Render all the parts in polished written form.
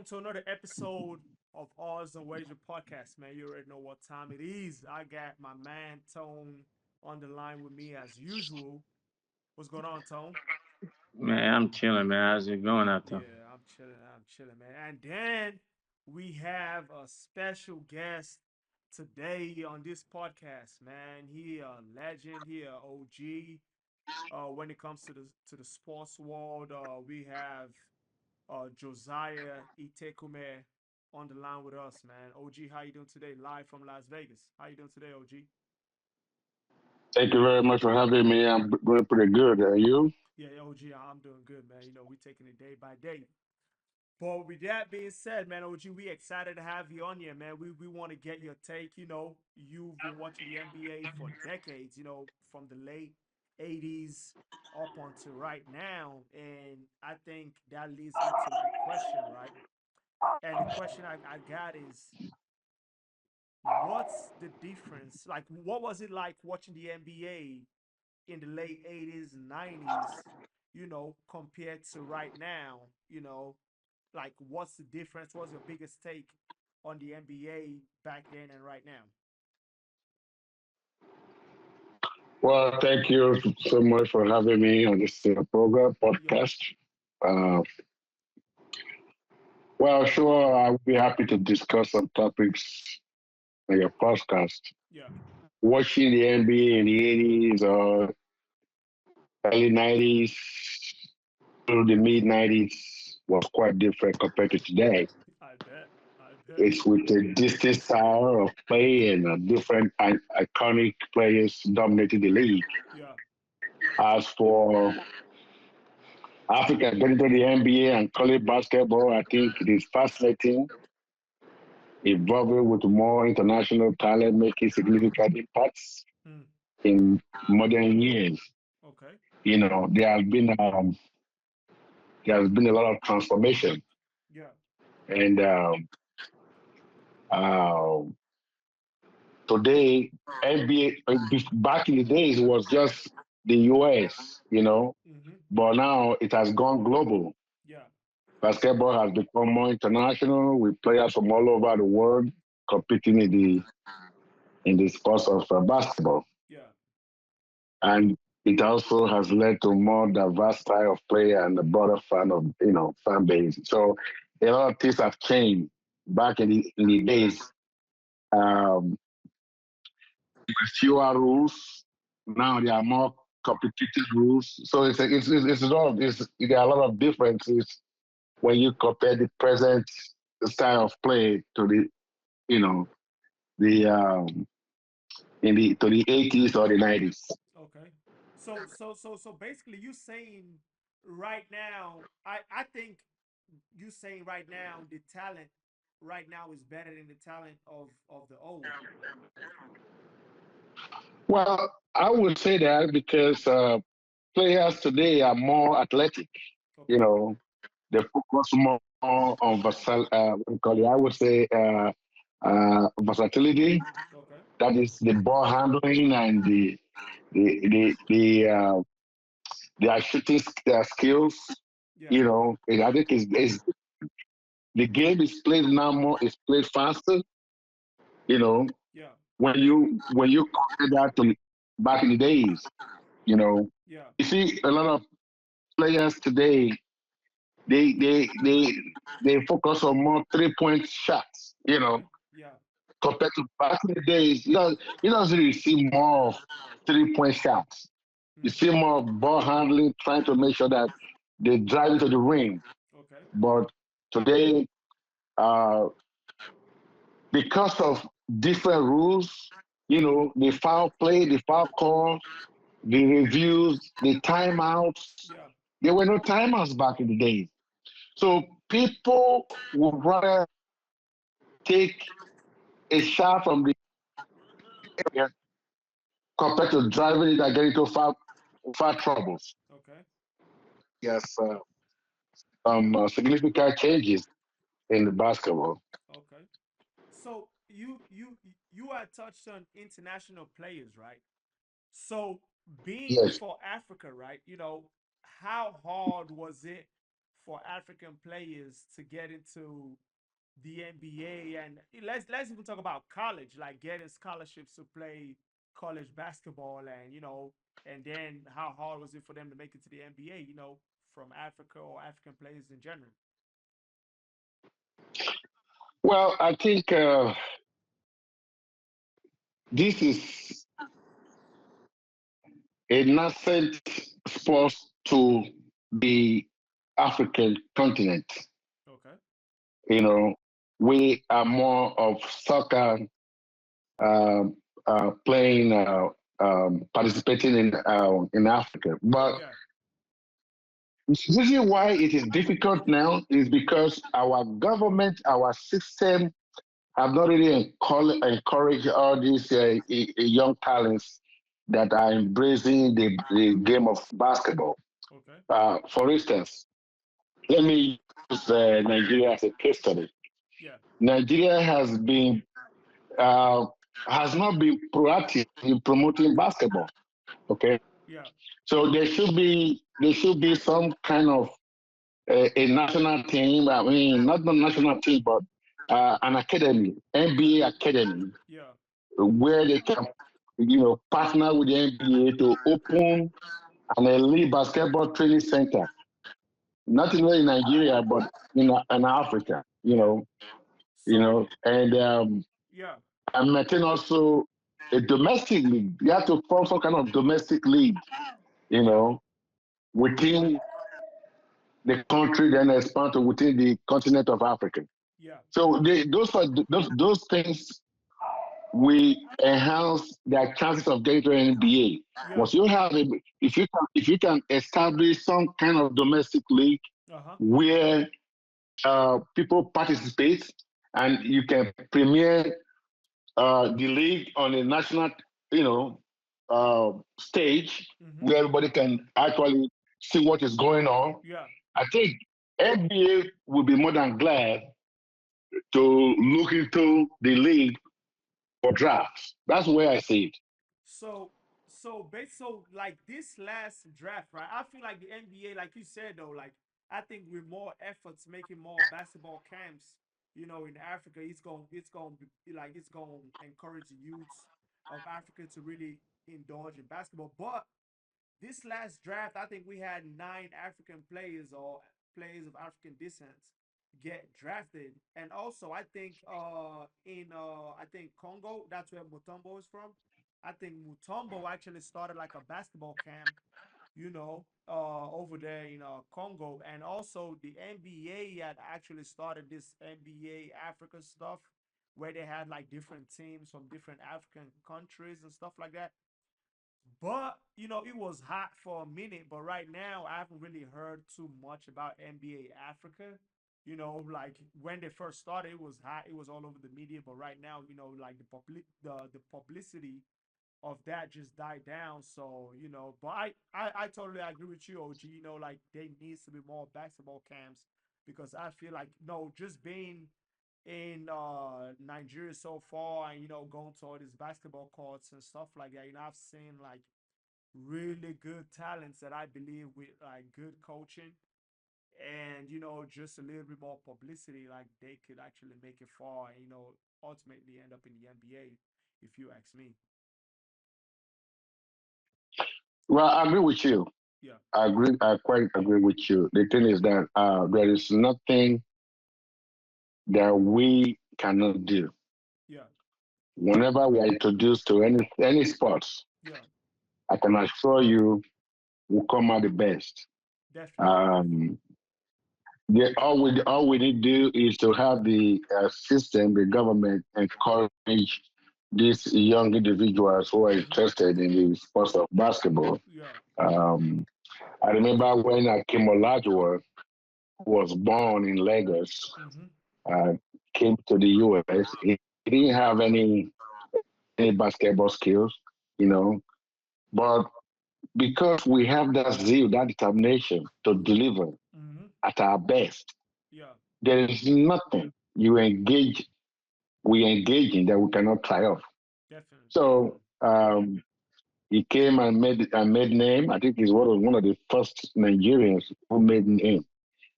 to another episode of Odds and Wager podcast, man. You already know what time it is. I got my man Tone on the line with me as usual. What's going on, Tone? Man, I'm chilling, man. How's it going out there? Yeah, I'm chilling. I'm chilling, man. And then we have a special guest today on this podcast, man. He a legend. He a OG. When it comes to the sports world, we have Josiah Itekume on the line with us, man. OG, how you doing today? Live from Las Vegas. How you doing today, OG? Thank you very much for having me. I'm doing pretty good. Are you? Yeah, OG, I'm doing good, man. You know, we taking it day by day. But with that being said, man, OG, we excited to have you on here, man. We want to get your take. You know, you've been watching the NBA for decades, you know, from the late 80s up until right now. And I think that leads me to my question, right? And the question I got is, what's the difference? Like, what was it like watching the NBA in the late 80s and 90s, you know, compared to right now? You know, like, what's the difference? What's your biggest take on the NBA back then and right now? Well, thank you so much for having me on this program, Yeah, podcast. Uh, well, sure, I'll be happy to discuss some topics on your podcast. yeah, Watching the NBA in the 80s or early 90s through the mid 90s was quite different compared to today. I bet. I bet. It's with a distinct style of play and different iconic players dominating the league. Yeah, As for Africa getting to the NBA and college basketball, I think it is fascinating, evolving with more international talent making significant impacts mm, in modern years. okay, There has been a lot of transformation, yeah, and uh, today NBA back in the days it was just the US, mm-hmm, but now it has gone global. yeah, Basketball has become more international with players from all over the world competing in the sports of basketball, yeah, and it also has led to more diverse style of play and a broader fan base. So a lot of things have changed. Back in the days, um, fewer rules. Now there are more complicated rules. So it's a lot of there are a lot of differences when you compare the present style of play to you know the in the to the 80s or the 90s. okay. So basically, you saying right now, I think you saying right now the talent right now is better than the talent of the old. Well, I would say that because players today are more athletic. You Okay. know, they focus more on what do you call it? I would say versatility. Okay. That is the ball handling and the their shooting their skills. Yeah. I think the game is played now more. It's played faster. You know, Yeah. when you compare that to back in the days, you know, Yeah. you see a lot of players today. They they focus on more 3 point shots. Okay. Yeah. Compared to back in the days, you don't really see more of 3 point shots. You Mm. see more ball handling, trying to make sure that they drive into the ring. Okay. But today, uh, because of different rules, the foul play, the foul call, the reviews, the timeouts. Yeah. There were no timeouts back in the days. So people would rather take a shot from the area compared to driving it and getting into foul troubles. Okay. Yes, Yeah. significant changes in the basketball. Okay. So you had touched on international players, right? So being Yes. for Africa, right? You know, how hard was it for African players to get into the NBA, and let's even talk about college, like getting scholarships to play college basketball, and and then how hard was it for them to make it to the NBA, from Africa or African players in general. Well, I think this is a nascent sport to the African continent. Okay. You know, we are more of soccer um, playing, participating in Africa. But Yeah. the reason why it is difficult now is because our government, our system have not really encouraged all these young talents that are embracing the game of basketball. Okay. For instance, let me use Nigeria as a case study. Yeah. Nigeria uh, has not been proactive in promoting basketball. Okay, Yeah. so there should be some kind of a national team. I mean, not the national team, but an academy, Okay. NBA academy, Yeah. where they can, partner with the NBA to open an elite basketball training center, not only in Nigeria but in Africa. Yeah. So And yeah. and maintain also a domestic league. You have to form some kind of domestic league, you Yeah. know, within the country, then expand to within the continent of Africa. Yeah. So those things will enhance their chances of getting to an NBA. Yeah. Once you have a, if you can establish some kind of domestic league Uh-huh. where people participate, and you can premiere the league on a national, you know, stage Mm-hmm. where everybody can actually see what is going on. Yeah. I think NBA will be more than glad to look into the league for drafts. That's where I see it. So so like this last draft, right? I feel like the NBA, like you said though, like I think with more efforts making more basketball camps, in Africa, it's gonna encourage the youths of Africa to really indulge in basketball. But this last draft, I think we had 9 African players or players of African descent get drafted. And also I think in I think Congo, that's where Mutombo is from. I think Mutombo actually started like a basketball camp, over there in Congo. And also the NBA had actually started this NBA Africa stuff where they had like different teams from different African countries and stuff like that. But it was hot for a minute. But right now, I haven't really heard too much about NBA Africa. Like when they first started, it was hot. It was all over the media. But right now, like the publicity of that just died down. So but I totally agree with you, OG. Like there needs to be more basketball camps because I feel like just being in Nigeria so far and going to all these basketball courts and stuff like that. I've seen like really good talents that I believe with like good coaching and just a little bit more publicity, like they could actually make it far and ultimately end up in the NBA, if you ask me. Well, I agree with you. Yeah. I quite agree with you. The thing is that there is nothing that we cannot do. Yeah. Whenever we are introduced to any sports, Yeah. I can assure you will come out the best. Definitely. Definitely. Um, all we need to do is to have the system, the government, encourage these young individuals who are Mm-hmm. interested in the sports of basketball. Yeah. Um, I remember when Akim Olajuwon was born in Lagos, Mm-hmm. uh, came to the US. He didn't have any basketball skills, you know, but because we have that zeal, that determination to deliver Mm-hmm. at our best, Yeah. there is nothing we engage in that we cannot triumph. Definitely. So Definitely. he came and made name. I think he's one of the first Nigerians who made name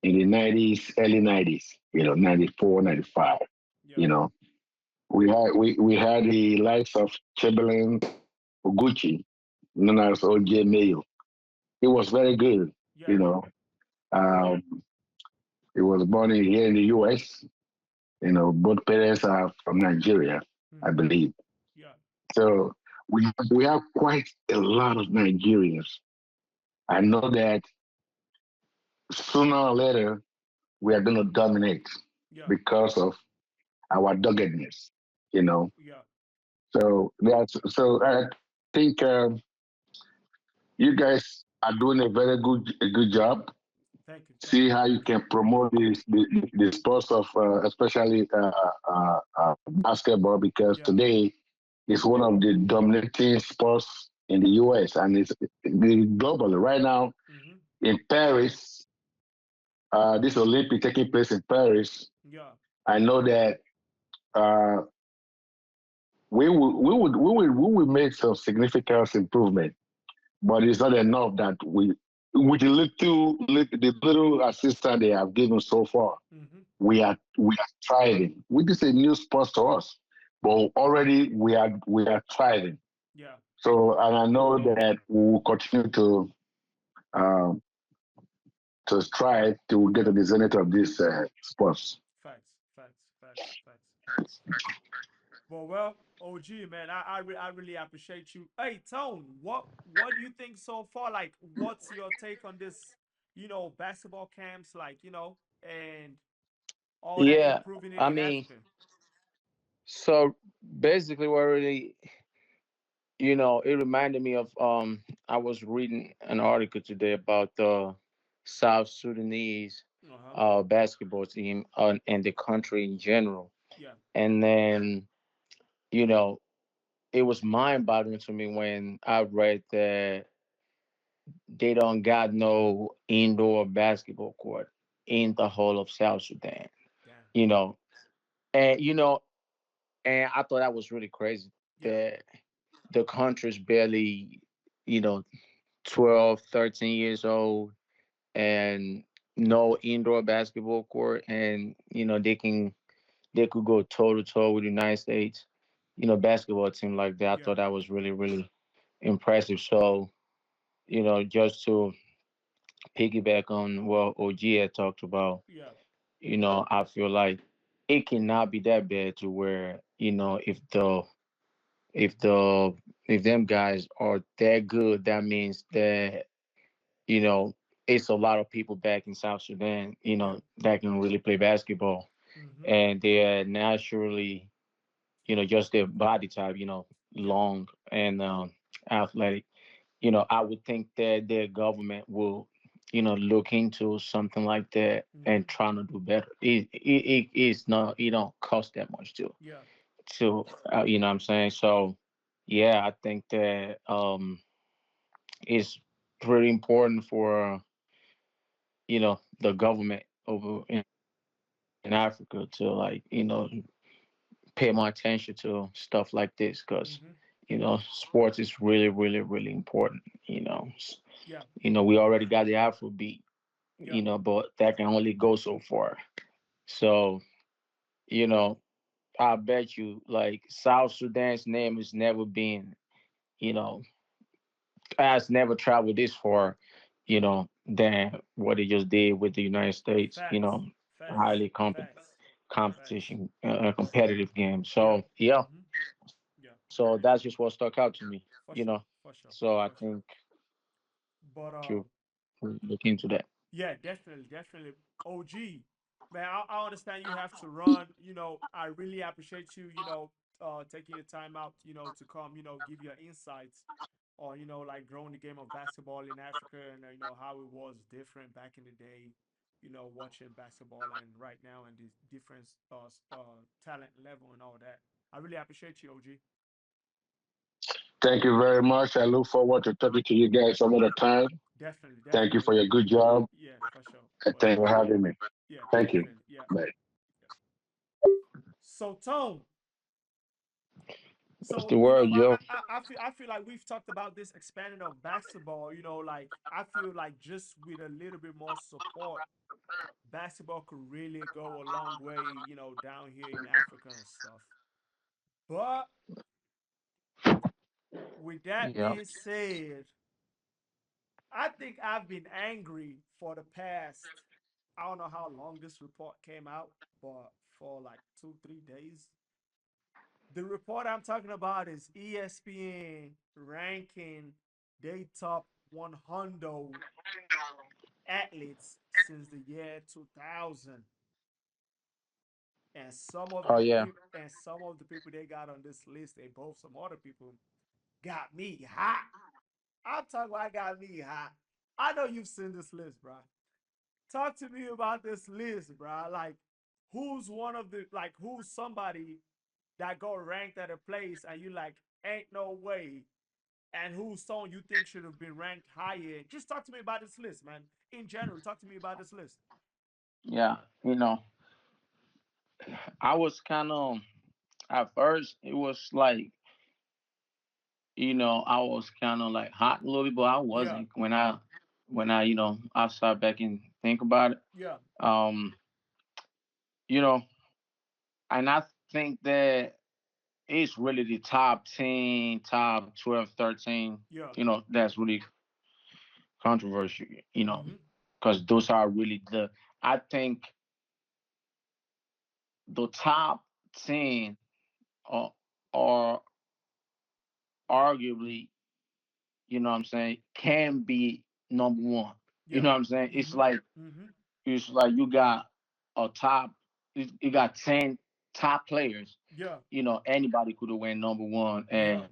in the 90s, early 90s, 94, 95. Yeah. You know, we had the likes of Chamberlain, Oguchi, known as OJ Mayo. He was very good. Yeah. You know, um, he was born here in the U.S. Both parents are from Nigeria, I Mm-hmm. believe. Yeah. So we have quite a lot of Nigerians. I know that sooner or later we are going to dominate Yeah. because of our doggedness. You know, Yeah. so I think you guys are doing a good job. Thank you. Thank See you. how you Thank you. can promote the sports of especially basketball, because Yeah. today it's one of the dominating sports in the U.S. and it's globally right now Mm-hmm. in Paris. This Olympic taking place in Paris. Yeah. I know that uh, we will make some significant improvement, but it's not enough that we with the little assistance they have given so far. Mm-hmm. We are thriving. Which is a new sport to us, but already we are thriving. Yeah. So, and I know that we will continue um, to strive to get Yeah. to the zenith of these sports. Facts. Facts. Facts. Facts. Facts. Well, OG man, I really appreciate you. Hey, Tone, what do you think so far? Like, what's your take on this? Basketball camps, like and all that Yeah, improving it I in mean, Africa. so basically, we're really, it reminded me of I was reading an article today about the South Sudanese Uh huh. basketball team and the country in general, Yeah. and then you know it was mind-boggling to me when I read that they don't got no indoor basketball court in the whole of South Sudan. Damn. You know, and and I thought that was really crazy Yeah. that the country's barely, you know, 12, 13 years old and no indoor basketball court, and they could go toe to toe with the United States, basketball team like that. I Yeah. thought that was really, really impressive. So, just to piggyback on what OG had talked about, Yeah. I feel like it cannot be that bad to where, if the if them guys are that good, that means that, you know, it's a lot of people back in South Sudan, Yeah. that can really play basketball. Mm-hmm. And they're naturally, just their body type, Yeah. long and athletic. I would think that their government will, look into something like that Mm-hmm. and trying to do better. It's not, it don't cost that much Yeah. you know what I'm saying? So, yeah, I think that it's pretty important for, the government over in Africa to, like, pay more attention to stuff like this because, Mm-hmm. sports is really, really, really important. Yeah. We already got the Afrobeat, Yeah. but that can only go so far. So, you know, I bet you, like, South Sudan's name has never been, you know, has never traveled this far, than what he just did with the United States, Facts. Facts. highly Facts. Facts. competition, competitive game. Yeah. So, yeah, Mm-hmm. Yeah. so that's just what stuck out to me, For sure. For sure. So I For sure. think But you look into that. yeah, definitely, definitely. OG, man, I understand you have to run. I really appreciate you, taking your time out, to come, give your insights on, like growing the game of basketball in Africa and, how it was different back in the day, watching basketball and right now and this different talent level and all that. I really appreciate you, OG. Thank you very much. I look forward to talking to you guys some other time. Definitely, Thank you definitely. for your good job, Yeah, for sure. and For thank you sure. for having me. Yeah, Thank you. definitely. Yeah. Bye. So, Tone, What's So the you know, word, yo? I feel like we've talked about this expanding of basketball. You know, like I feel like just with a little bit more support, basketball could really go a long way. You know, down here in Africa and stuff. But with that Yeah. being said, I think I've been angry for the past. I don't know how long this report came out, but for like 2, 3 days. The report I'm talking about is ESPN ranking they top 100 athletes since the year 2000, and Oh yeah. some of the people they got on this list, they both some other people got me hot. I'm talking about got me hot. I know you've seen this list, bro. Talk to me about this list, bro. Like, who's one of the like who's somebody that got ranked at a place and you like ain't no way, and whose song you think should have been ranked higher. Just talk to me about this list, man. In general, talk to me about this list. Yeah. I was kind of at first. It was like I was kind of like hot a little bit, but I Yeah, wasn't when I I sat back and think about it. yeah, Um, you know, and I think that it's really the top 10, top 12, 13. yeah. That's really controversial. Mm-hmm. Because those are really I think the top 10 are, are arguably, what I'm saying, can be number one. You Yeah. know what I'm saying? It's Mm-hmm. like Mm-hmm. you got a top, you got 10 top players. Yeah. Anybody could have went number one, Yeah. and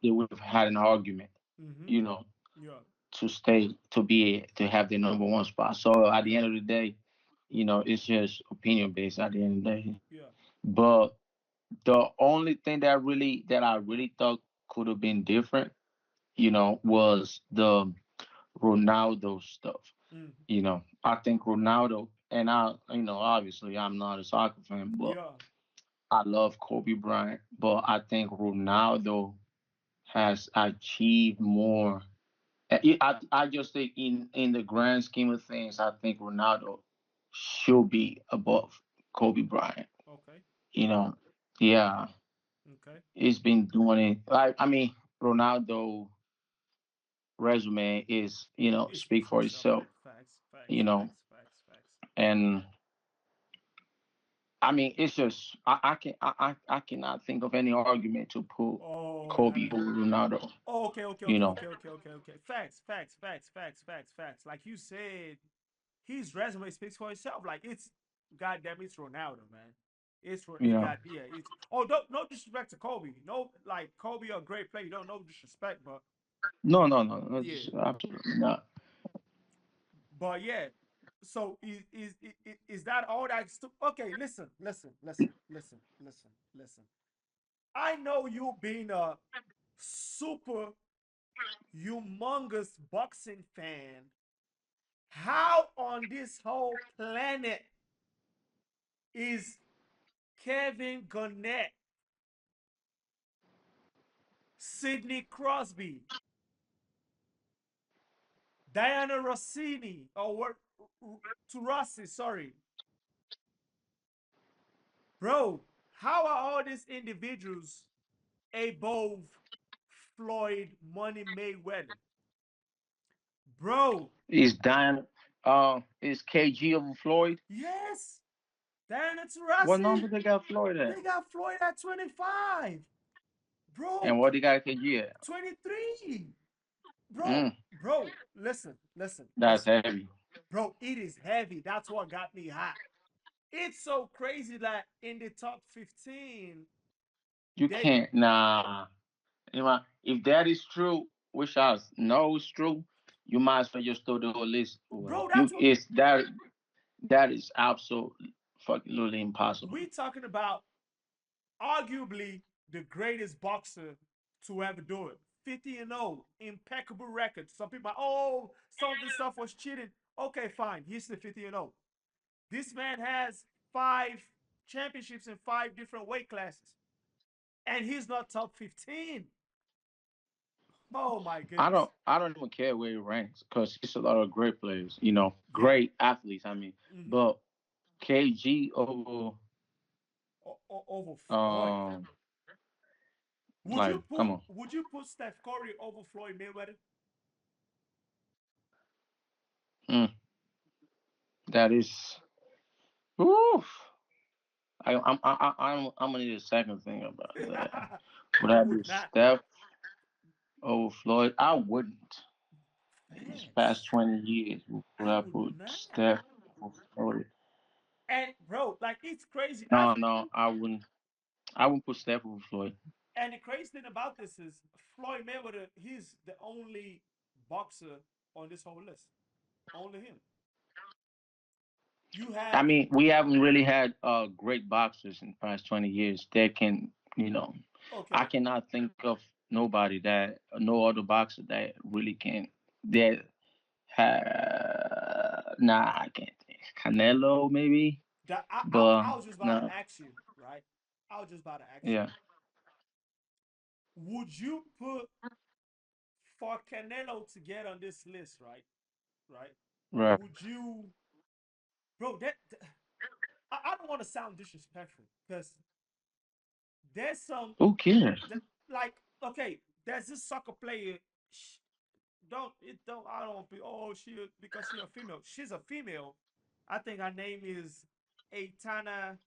they would have had an argument. Mm-hmm. You know, Yeah. to have the number one spot. So at the Yeah. end of the day, it's just opinion based at the end of the day. Yeah. But the only thing that I really thought could have been different, was the Ronaldo stuff. Mm. I think Ronaldo, and obviously I'm not a soccer fan, but Yeah. I love Kobe Bryant. But I think Ronaldo has achieved more. I just think in the grand scheme of things, I think Ronaldo should be above Kobe Bryant. Okay. You know, yeah, Okay. he's been doing it. I mean, Ronaldo resume is It speak speaks for for itself. itself. Facts. You Facts. know, Facts. Facts. Facts. and I mean, it's just I cannot think of any argument to put Oh, Kobe over Ronaldo. oh, okay, okay, You okay, know, okay, okay, okay, okay. Facts, facts, facts, facts, facts, facts. Like you said, his resume speaks for itself. Like it's, goddamn, it's Ronaldo, man. It yeah. got yeah. It's don't no disrespect to Kobe. No, like Kobe a great player. You don't know disrespect, but No, no, no, no, yeah, absolutely not. but yeah. So is that all that? Okay, listen, listen, listen, listen, listen, listen. I know you being a super humongous boxing fan. How on this whole planet is Kevin Garnett, Sidney Crosby, Diana Rossini, or what? To Rossi, sorry, bro. How are all these individuals above Floyd Money Mayweather, bro? Is KG over Floyd? Yes, Diana What Taurasi. number they got Floyd at? They got Floyd at 25, bro. And what they got KG at? 23, bro. Mm, Bro, listen, listen, that's listen, heavy. bro. It is heavy. That's what got me hot. It's so crazy that in the top 15, You they, can't, nah. If that is true, which I know is true, you might as well just throw the whole list away. bro. That's what That is absolutely fucking impossible. we talking about. Arguably the greatest boxer to ever do it. 50-0, impeccable record. Some people, are, oh, some of this stuff was cheating. Okay, fine. He's the 50-0. This man has 5 championships in 5 different weight classes. and he's not top 15. Oh my I goodness. don't I don't even care where he ranks because it's a lot of great players, Yeah. great athletes. I mean, Hmm. but KG over Over Floyd. um Would like you come put on. Would you put Steph Curry over Floyd Mayweather? Mm, that is oof. I'm gonna need a second thing about that. Would I that be would not. Steph over Floyd? I wouldn't. This past Facts. 20 years, would I I would put not. Steph over Floyd? And bro, like it's crazy. No, no, I wouldn't. I wouldn't put Steph over Floyd. And the crazy thing about this is Floyd Mayweather. He's the only boxer on this whole list. Only him. You I have mean, we haven't really had great boxers in the past 20 years that can, I okay. cannot think of nobody that, no other boxer that really can, that, nah, I can't think. Canelo, maybe, That but I was just about to no, ask you, right? I was just about to ask you. yeah, Would you put for Canelo to get on this list, right? Right? right. Would you, bro? I don't want to sound disrespectful because there's some Who cares? like okay, there's this soccer player. sh- Don't it don't I don't be oh she because she a female. She's a female. I think her name is Aitana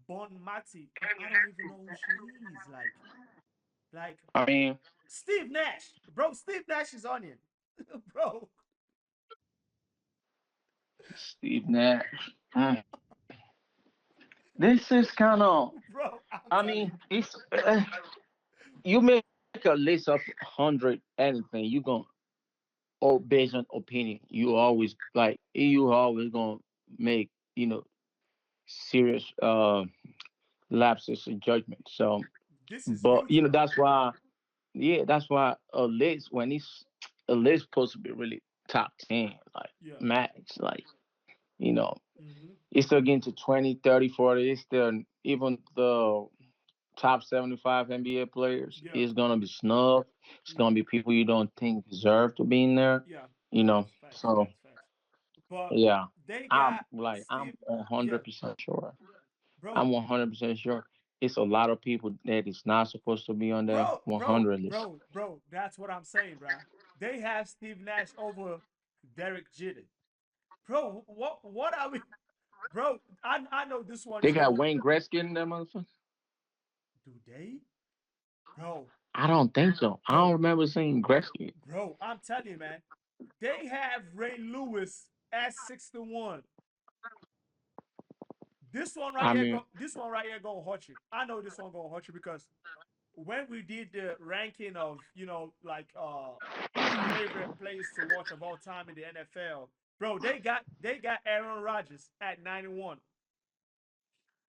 Bonmati, but I don't even know who she is. Like I mean, Steve Nash, bro. Steve Nash is onion, bro. Steve Nash. This is kind of, Bro, I'm I telling mean, you, you make a list of 100 anything, you going to, or based on opinion, you always gonna make serious lapses in judgment. So, this is but huge, bro. that's why, yeah, that's why a list when it's a list supposed to be really top 10, like Yeah. max, like you know, Mm-hmm. it's still getting to 20, 30, 40. It's still even the top 75 NBA players Yeah. is gonna be snubbed. It's Yeah. gonna be people you don't think deserve to be in there. Yeah. You know, Facts. Facts. so Facts. Facts. But yeah, they I'm got like I'm Steve. one Yeah, hundred percent sure. I'm bro, 100% sure. It's a lot of people that is not supposed to be on the bro, bro, 100 list. bro, bro. That's what I'm saying, bro. They have Steve Nash over Derek Jeter, bro. What are we, bro? I know this one They is got going. Wayne Gretzky in there, motherfucker. Do they, bro, I don't think so. I don't bro, remember seeing Gretzky. bro? I'm telling you, man. They have Ray Lewis at 61. This one right I here, mean, this one right here gonna hurt you. I know this one gonna hurt you because when we did the ranking of like favorite players to watch of all time in the NFL, bro, they got Aaron Rodgers at 91.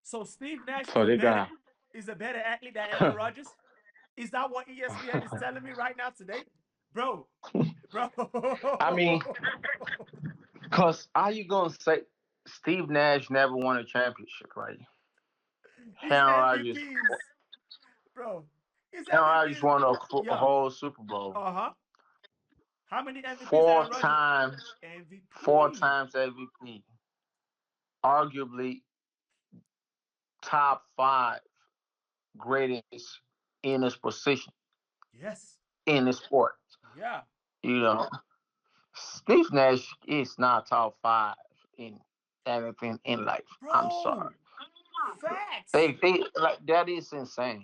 So Steve Nash so they got. is a better athlete than Aaron Rodgers. Is that what ESPN is telling me right now today, bro? Bro, I mean, cause how you gonna say Steve Nash never won a championship, right? his Aaron Rodgers, MVPs, bro, his Aaron Rodgers MVPs, won a yeah, whole Super Bowl, uh-huh. How many MVPs four Aaron Rodgers? times, four MVP. times MVP, arguably top five greatest in his position Yes. in the sport. Yeah. You know, Steve Nash is not top five in anything in life. I'm sorry. Bro, facts. They like that is insane.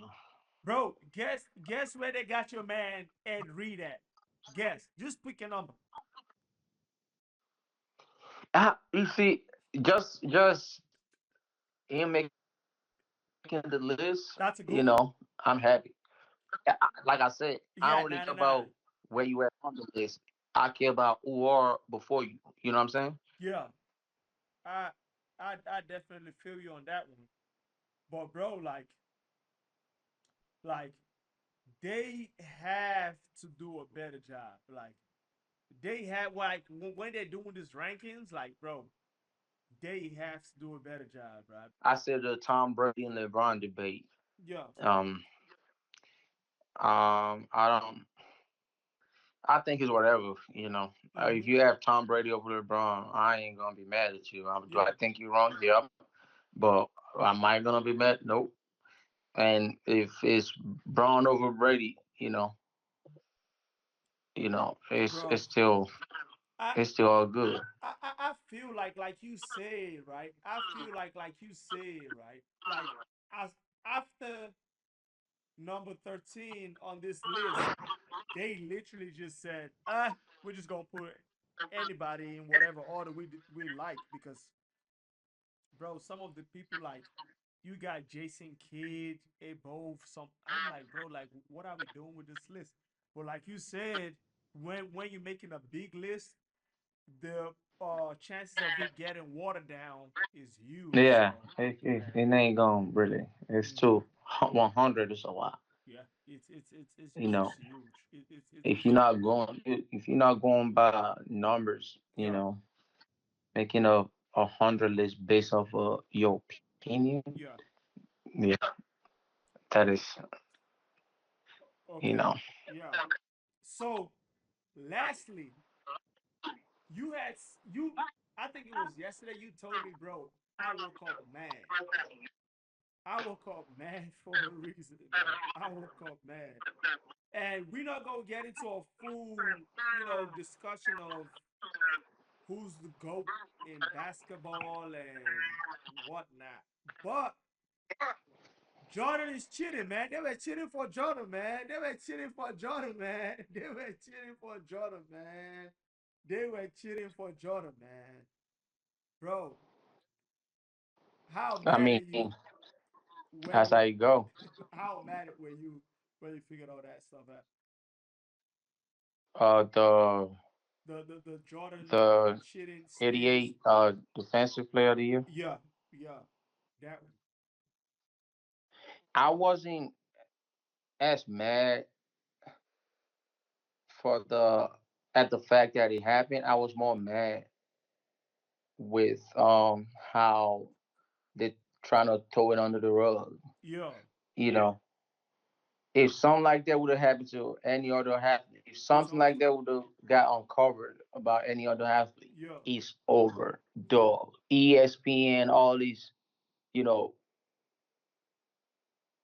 Bro, guess where they got your man Ed Reed at? Guess. Just pick a number. You see, just him making the list, That's a I'm good one. happy. Like I said, I don't really care Yeah, about 99. where you at on the list. I care about who are before you. You know what I'm saying? Yeah. I I definitely feel you on that one. But bro, like they have to do a better job. Like they have when they're doing these rankings, like bro, they have to do a better job, right? I said the Tom Brady and LeBron debate. Yeah. Um, I don't. I think it's whatever. If Mm-hmm. you have Tom Brady over LeBron, I ain't gonna be mad at you. Do Yeah, I think you're wrong? Yep. But am I gonna be mad? Nope. And if it's Braun over Brady, it's bro. still I it's still all good. I feel like you say right. I feel like you say right. Like as after number 13 on this list, they literally just said, we're just gonna put anybody in whatever order we like because, bro, some of the people like you got Jason Kidd, both some. I'm like, bro, like, what are we doing with this list? But like you said, when you're making a big list, the chances of it getting watered down is huge. Yeah, So it ain't gonna really. It's mhm, too 100 is a lot. yeah, it's You it's know, huge. if It's you're huge. not going, if you're not going by numbers, Yeah, making a 100 list based off of your opinion, yeah. yeah, that is, you Okay, know, yeah. So lastly, you had you. I think it was yesterday. You told me, bro. I woke up mad. I woke up mad for a reason, bro. I woke up mad. And we're not gonna get into a full, discussion of who's the GOAT in basketball and whatnot. But Jordan is cheating, man. They were cheating for Jordan, man. They were cheating for Jordan, man. They were cheating for Jordan, man. They were cheating for Jordan, man. Bro, how I mad mean, are you that's when how you go. how mad were you when you figured all that stuff out? The The Jordan the cheating steals. 88 defensive player of the year. Yeah, yeah. That I wasn't as mad for the at the fact that it happened. I was more mad with how they trying to throw it under the rug. yeah. You know, if something like that would have happened to any other athlete, if something like Exactly. that would have got uncovered about any other athlete, Yeah. it's over. Dog. ESPN, you know,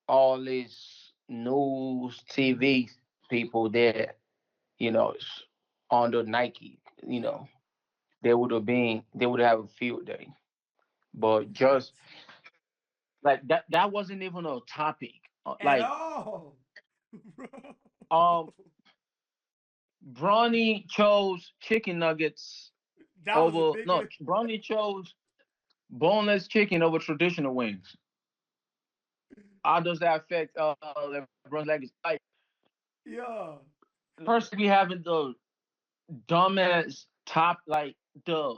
all these news, Mm-hmm. TV people there, it's under Nike, Yeah. they would have a field day. But just Facts. like that wasn't even a topic. At Like all. Bro. um Bronny chose chicken nuggets That was the over no, biggest. Bronny chose boneless chicken over traditional wings. How does that affect LeBron's legacy? Like Yeah. first we having the dumbass top like the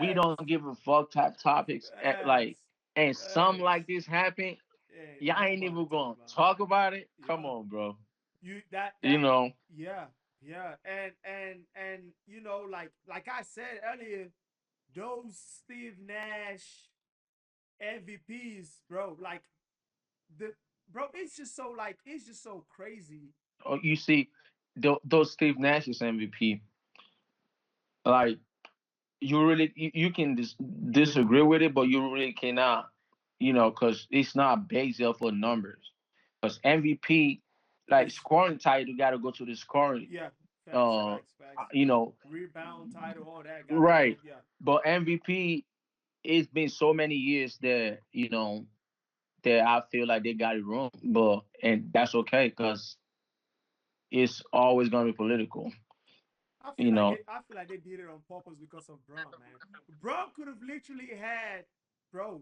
we Facts. don't give a fuck type topics like Facts. and something Facts. like this happen, Ain't y'all ain't nobody even talk gonna about talk about it. it. Come Yeah. on, bro. You that You that know, yeah. Yeah. And like I said earlier, those Steve Nash MVPs, bro, like the bro, it's just so crazy. you see, those Steve Nash's MVP, like you can disagree with it, but you really cannot, because it's not based off of numbers. Because MVP, like Is scoring title, got to go to the scoring. yeah, facts, Uh, facts, facts. you know, Rebound title, all that gotta go right. in. Yeah. But MVP, it's been so many years that that I feel like they got it wrong. But and that's okay because it's always gonna be political. You know, I feel like they did it on purpose because of Braun, man. Braun could have literally had, bro,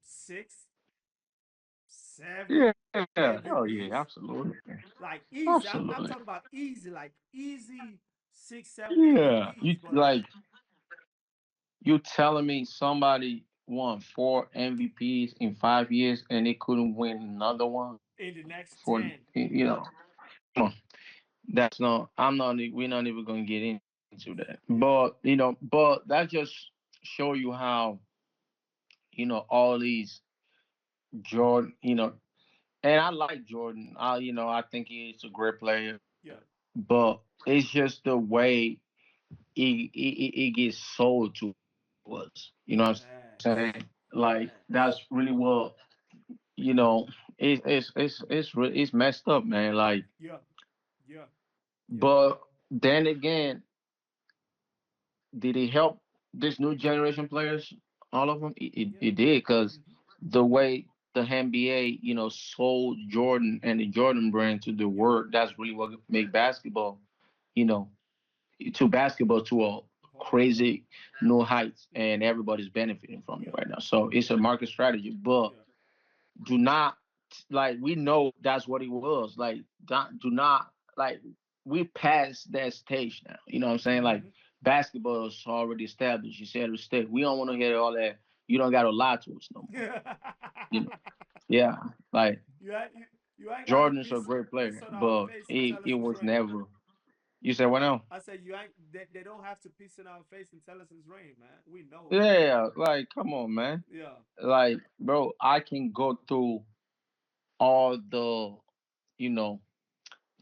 six, seven yeah, oh yeah, MVPs. absolutely, Like easy. I'm absolutely. talking about easy, like easy six, seven Yeah, MVPs. But like like you telling me somebody won 4 MVPs in 5 years and they couldn't win another one in the next for 10, come on. That's not. I'm not. We're not even gonna get into that. But yeah. but that just show you how all these Jordan, and I like Jordan. I think he's a great player, Yeah, but it's just the way it gets sold to us. You know what I'm saying? Like that's really facts. what you know. It's messed up, man. Like, Yeah, yeah, yeah, but then again, did it help this new generation players? All of them, yeah. it did because Hmm. the way the NBA, sold Jordan and the Jordan brand to the Yeah, world, that's really what make basketball, you know, to basketball to a whole new. crazy new heights, and Hmm. everybody's benefiting from it Yeah, right now. So it's a market strategy, but yeah, do not, like, we know that's what it was. Like, do not, like, we passed that stage now. You know what I'm saying? Like, hmm. basketball is already established. You said mistake. We don't want to hear all that. You don't gotta lie to us no more. You know? Yeah. Like, you, ain't, you you ain't got to Jordan's a great piss player, on our but face and it tell us it it's was rain. never. You said what now? I said you ain't. They don't have to piss in our face and tell us it's rain, man. We know. Yeah, like, come on, man. Yeah, Like, bro, I can go through all the, you know,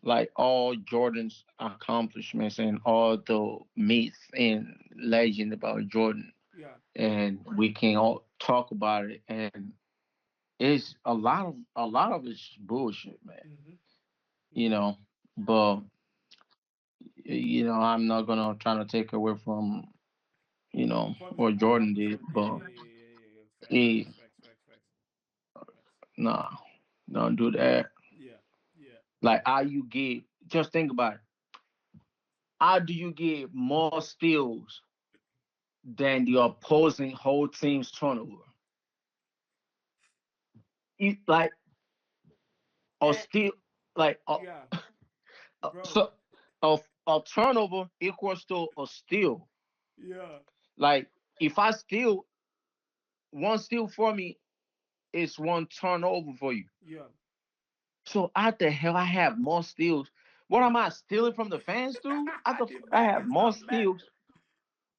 like all Jordan's accomplishments and all the myth and legend about Jordan, yeah. and we can all talk about it. And it's a lot of it's bullshit, man. Hmm. You Hmm. know, but I'm not gonna try to take away from From his what Jordan did, accomplishment. Yeah, but yeah, yeah, yeah, yeah, yeah. Facts, he, facts, facts, facts, facts, facts. nah, don't do that. Yeah, yeah, Like, yeah. how you get? Just think about it. How do you get more steals than the opposing whole team's turnover? Like, a And steal, like, yeah, bro. so a turnover equals to a steal. Yeah, Like, if I steal, one steal for me is one turnover for you. yeah. So how the hell I have more steals? What am I stealing from the fans, dude? The I Mac have is more not Mac. steals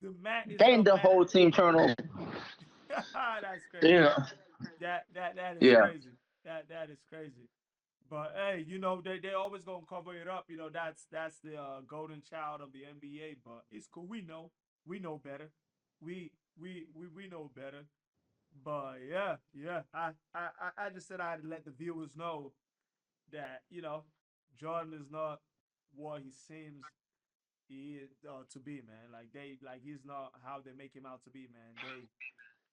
The Mac is than not the Mac. whole team turnover. That's crazy. Yeah, That is yeah, crazy. That is crazy. But hey, they always gonna cover it up. That's the golden child of the NBA. But it's cool. We know better. We know better. But yeah, yeah. I just said I'd let the viewers know that Jordan is not what he seems he is to be, man. Like he's not how they make him out to be, man.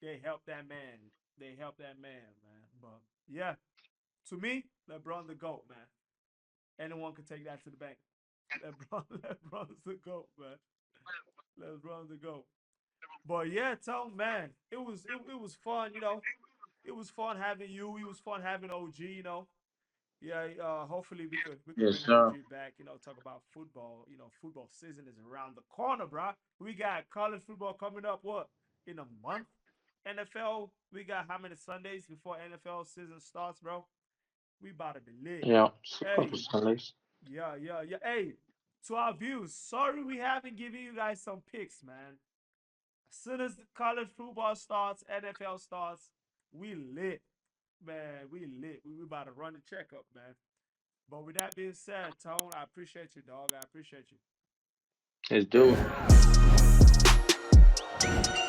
They help that man. They help that man. But yeah, to me, LeBron the GOAT, man. Anyone can take that to the bank. LeBron's the GOAT, man. LeBron's the GOAT. But yeah, Tom, man, it was fun, It was fun having you. It was fun having OG, Yeah, hopefully we could yes, bring sir. OG back, talk about football. Football season is around the corner, bro. We got college football coming up, what, in a month? NFL, we got how many Sundays before NFL season starts, bro? We about to be lit. Yeah, a couple Hey, Sundays. yeah, yeah, yeah. Hey, to our views, sorry we haven't given you guys some picks, man. As soon as the college football starts, NFL starts, we lit, man. We lit. We about to run the checkup, man. But with that being said, Tone, I appreciate you, dog. I appreciate you. Let's do it.